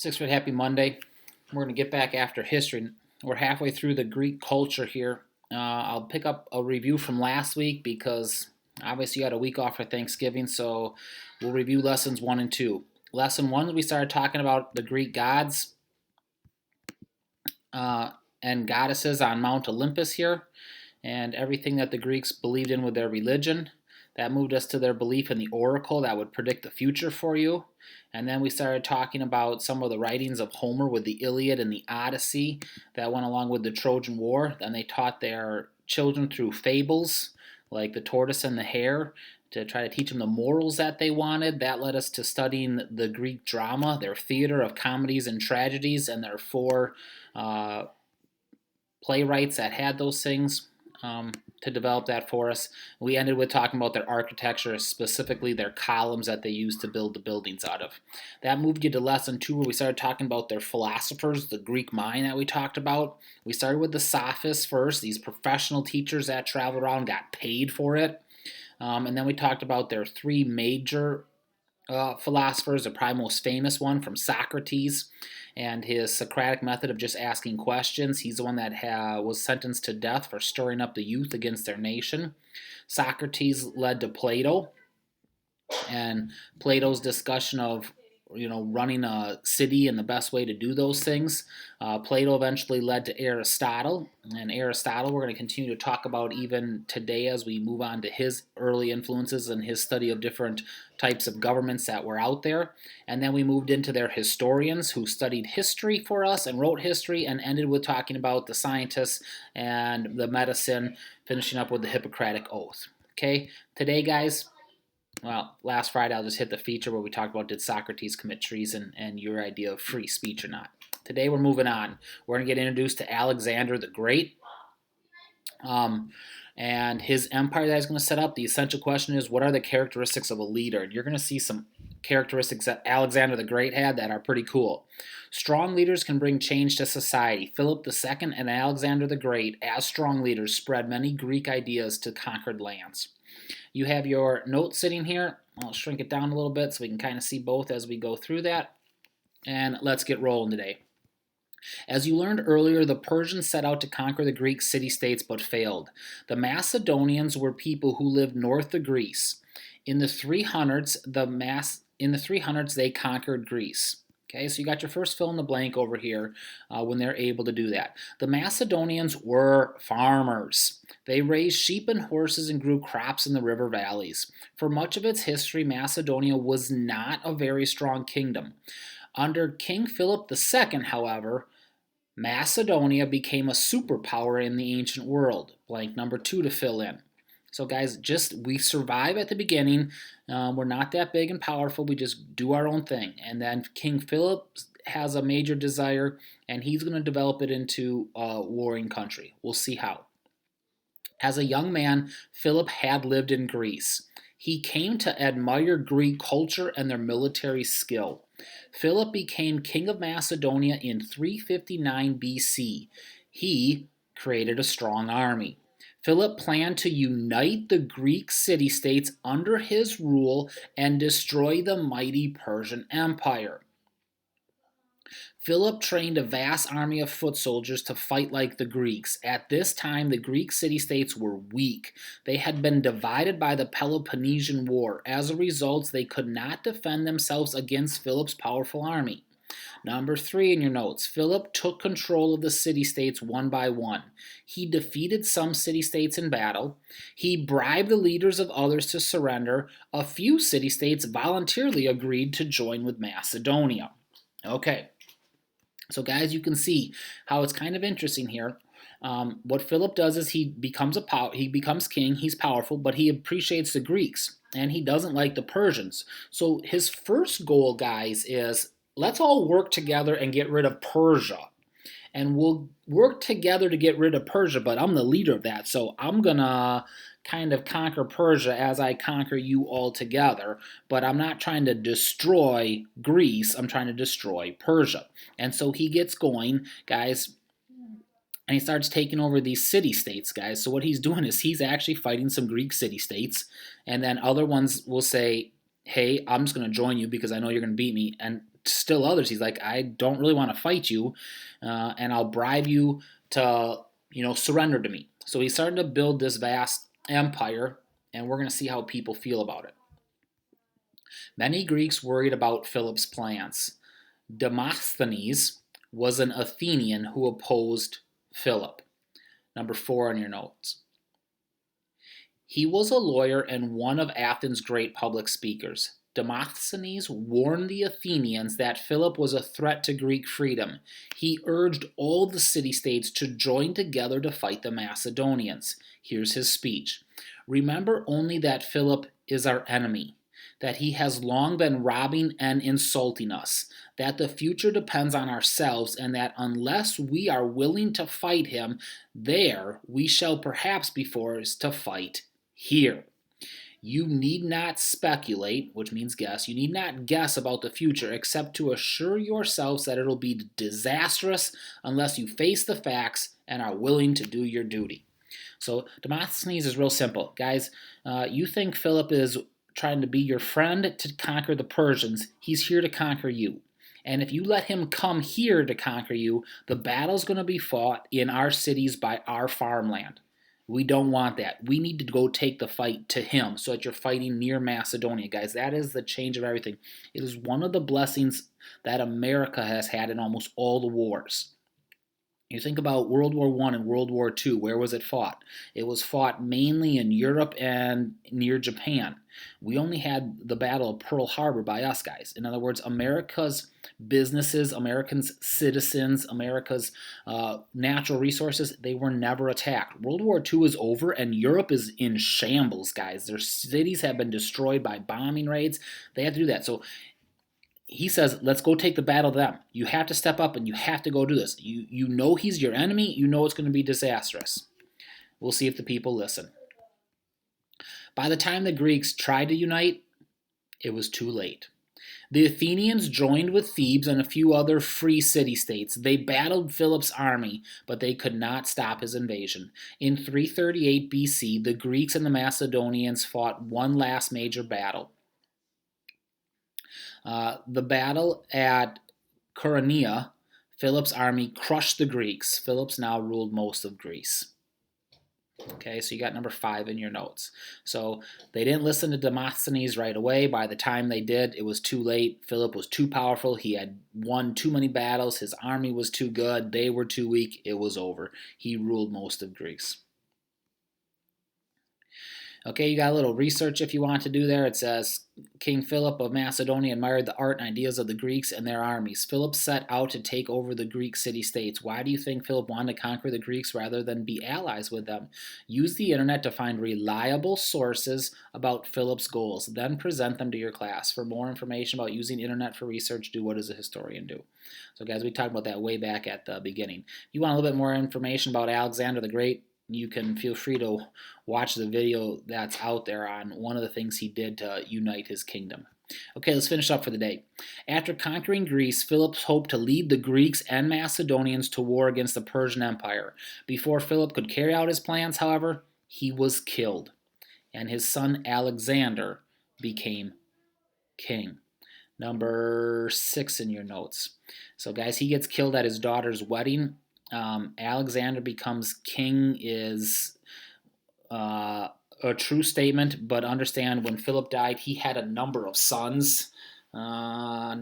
Sixth grade, happy Monday. We're going to get back after history. We're halfway through the Greek culture here. I'll pick up a review from last week because obviously you had a week off for Thanksgiving, so we'll review lessons 1 and 2. Lesson 1, we started talking about the Greek gods and goddesses on Mount Olympus here and everything that the Greeks believed in with their religion. That moved us to their belief in the oracle that would predict the future for you. And then we started talking about some of the writings of Homer with the Iliad and the Odyssey that went along with the Trojan War. Then they taught their children through fables like the tortoise and the hare to try to teach them the morals that they wanted. That led us to studying the Greek drama, their theater of comedies and tragedies, and their four playwrights that had those things. To develop that for us. We ended with talking about their architecture, specifically their columns that they used to build the buildings out of. That moved you to lesson 2 where we started talking about their philosophers, the Greek mind that we talked about. We started with the sophists first, these professional teachers that traveled around, got paid for it. And then we talked about their 3 major philosophers, the probably most famous one from Socrates and his Socratic method of just asking questions. He's the one that was sentenced to death for stirring up the youth against their nation. Socrates led to Plato, and Plato's discussion of running a city and the best way to do those things. Plato eventually led to Aristotle, and Aristotle we're going to continue to talk about even today as we move on to his early influences and his study of different types of governments that were out there. And then we moved into their historians who studied history for us and wrote history, and ended with talking about the scientists and the medicine, finishing up with the Hippocratic Oath. Okay, today guys, well, last Friday I'll just hit the feature where we talked about did Socrates commit treason and your idea of free speech or not. Today we're moving on. We're going to get introduced to Alexander the Great and his empire that he's going to set up. The essential question is, what are the characteristics of a leader? And you're going to see some characteristics that Alexander the Great had that are pretty cool. Strong leaders can bring change to society. Philip II and Alexander the Great, as strong leaders, spread many Greek ideas to conquered lands. You have your notes sitting here. I'll shrink it down a little bit so we can kind of see both as we go through that. And let's get rolling today. As you learned earlier, the Persians set out to conquer the Greek city-states but failed. The Macedonians were people who lived north of Greece. In the 300s, they conquered Greece. Okay, so you got your first fill in the blank over here when they're able to do that. The Macedonians were farmers. They raised sheep and horses and grew crops in the river valleys. For much of its history, Macedonia was not a very strong kingdom. Under King Philip II, however, Macedonia became a superpower in the ancient world. Blank number 2 to fill in. So guys, we survive at the beginning. We're not that big and powerful. We just do our own thing. And then King Philip has a major desire, and he's going to develop it into a warring country. We'll see how. As a young man, Philip had lived in Greece. He came to admire Greek culture and their military skill. Philip became king of Macedonia in 359 BC. He created a strong army. Philip planned to unite the Greek city-states under his rule and destroy the mighty Persian Empire. Philip trained a vast army of foot soldiers to fight like the Greeks. At this time, the Greek city-states were weak. They had been divided by the Peloponnesian War. As a result, they could not defend themselves against Philip's powerful army. Number 3 in your notes, Philip took control of the city-states one by one. He defeated some city-states in battle. He bribed the leaders of others to surrender. A few city-states voluntarily agreed to join with Macedonia. Okay. So guys, you can see how it's kind of interesting here. What Philip does is he becomes king, he's powerful, but he appreciates the Greeks, and he doesn't like the Persians. So his first goal, guys, is let's all work together and get rid of Persia. And we'll work together to get rid of Persia, but I'm the leader of that, so I'm going to kind of conquer Persia as I conquer you all together, but I'm not trying to destroy Greece, I'm trying to destroy Persia. And so he gets going, guys, and he starts taking over these city-states, guys. So what he's doing is he's actually fighting some Greek city-states, and then other ones will say, hey, I'm just going to join you because I know you're going to beat me, and still others. He's like, I don't really want to fight you, and I'll bribe you to, surrender to me. So he's starting to build this vast empire, and we're going to see how people feel about it. Many Greeks worried about Philip's plans. Demosthenes was an Athenian who opposed Philip. Number 4 on your notes. He was a lawyer and one of Athens' great public speakers. Demosthenes warned the Athenians that Philip was a threat to Greek freedom. He urged all the city-states to join together to fight the Macedonians. Here's his speech. Remember only that Philip is our enemy, that he has long been robbing and insulting us, that the future depends on ourselves, and that unless we are willing to fight him there, we shall perhaps be forced to fight here. You need not speculate, which means guess. You need not guess about the future except to assure yourselves that it'll be disastrous unless you face the facts and are willing to do your duty. So Demosthenes is real simple. Guys, you think Philip is trying to be your friend to conquer the Persians. He's here to conquer you. And if you let him come here to conquer you, the battle's going to be fought in our cities by our farmland. We don't want that. We need to go take the fight to him so that you're fighting near Macedonia, guys. That is the change of everything. It is one of the blessings that America has had in almost all the wars. You think about World War I and World War II. Where was it fought? It was fought mainly in Europe and near Japan. We only had the Battle of Pearl Harbor by us, guys. In other words, America's businesses, Americans' citizens, America's natural resources, they were never attacked. World War II is over and Europe is in shambles, guys. Their cities have been destroyed by bombing raids. They had to do that. So he says, let's go take the battle to them. You have to step up and you have to go do this. You know he's your enemy. You know it's going to be disastrous. We'll see if the people listen. By the time the Greeks tried to unite, it was too late. The Athenians joined with Thebes and a few other free city-states. They battled Philip's army, but they could not stop his invasion. In 338 BC, the Greeks and the Macedonians fought one last major battle. The battle at Chaeronea, Philip's army crushed the Greeks. Philip's now ruled most of Greece. Okay, so you got number 5 in your notes. So they didn't listen to Demosthenes right away. By the time they did, it was too late. Philip was too powerful. He had won too many battles. His army was too good. They were too weak. It was over. He ruled most of Greece. Okay, you got a little research if you want to do there. It says, King Philip of Macedonia admired the art and ideas of the Greeks and their armies. Philip set out to take over the Greek city-states. Why do you think Philip wanted to conquer the Greeks rather than be allies with them? Use the internet to find reliable sources about Philip's goals. Then present them to your class. For more information about using internet for research, do what does a historian do? So guys, we talked about that way back at the beginning. If you want a little bit more information about Alexander the Great, you can feel free to watch the video that's out there on one of the things he did to unite his kingdom. Okay, let's finish up for the day. After conquering Greece, Philip hoped to lead the Greeks and Macedonians to war against the Persian Empire. Before Philip could carry out his plans, however, he was killed, and his son Alexander became king. Number 6 in your notes. So guys, he gets killed at his daughter's wedding. Alexander becomes king is a true statement, but understand when Philip died, he had a number of sons from a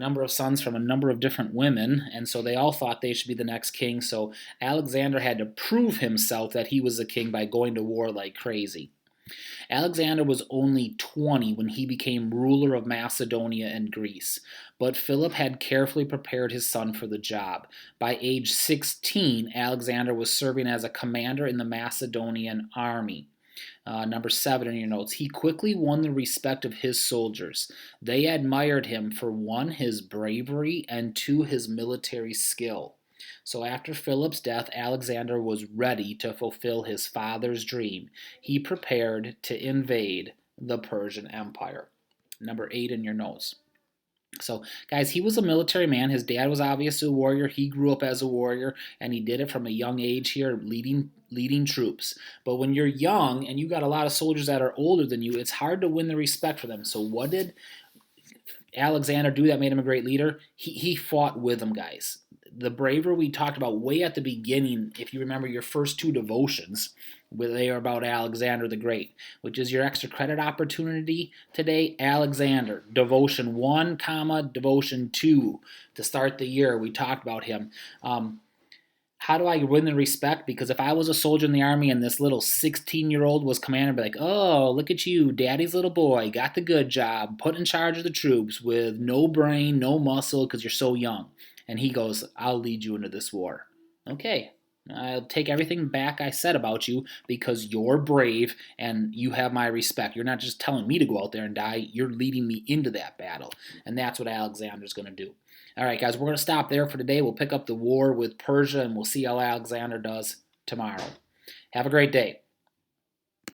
number of different women, and so they all thought they should be the next king. So Alexander had to prove himself that he was a king by going to war like crazy. Alexander was only 20 when he became ruler of Macedonia and Greece, but Philip had carefully prepared his son for the job. By age 16, Alexander was serving as a commander in the Macedonian army. Number 7 in your notes. He quickly won the respect of his soldiers. They admired him for 1, his bravery, and 2, his military skill. So after Philip's death, Alexander was ready to fulfill his father's dream. He prepared to invade the Persian Empire. Number 8 in your notes. So, guys, he was a military man. His dad was obviously a warrior. He grew up as a warrior, and he did it from a young age here, leading troops. But when you're young and you got a lot of soldiers that are older than you, it's hard to win the respect for them. So what did Alexander do that made him a great leader? He fought with them, guys. The bravery we talked about way at the beginning, if you remember your first two devotions, where they are about Alexander the Great, which is your extra credit opportunity today. Alexander, devotion 1, comma, devotion 2 to start the year. We talked about him. How do I win the respect? Because if I was a soldier in the army and this little 16-year-old was commander, I'd be like, oh, look at you, daddy's little boy, got the good job, put in charge of the troops with no brain, no muscle, because you're so young. And he goes, I'll lead you into this war. Okay, I'll take everything back I said about you because you're brave and you have my respect. You're not just telling me to go out there and die, you're leading me into that battle. And that's what Alexander's going to do. All right, guys, we're going to stop there for today. We'll pick up the war with Persia and we'll see how Alexander does tomorrow. Have a great day.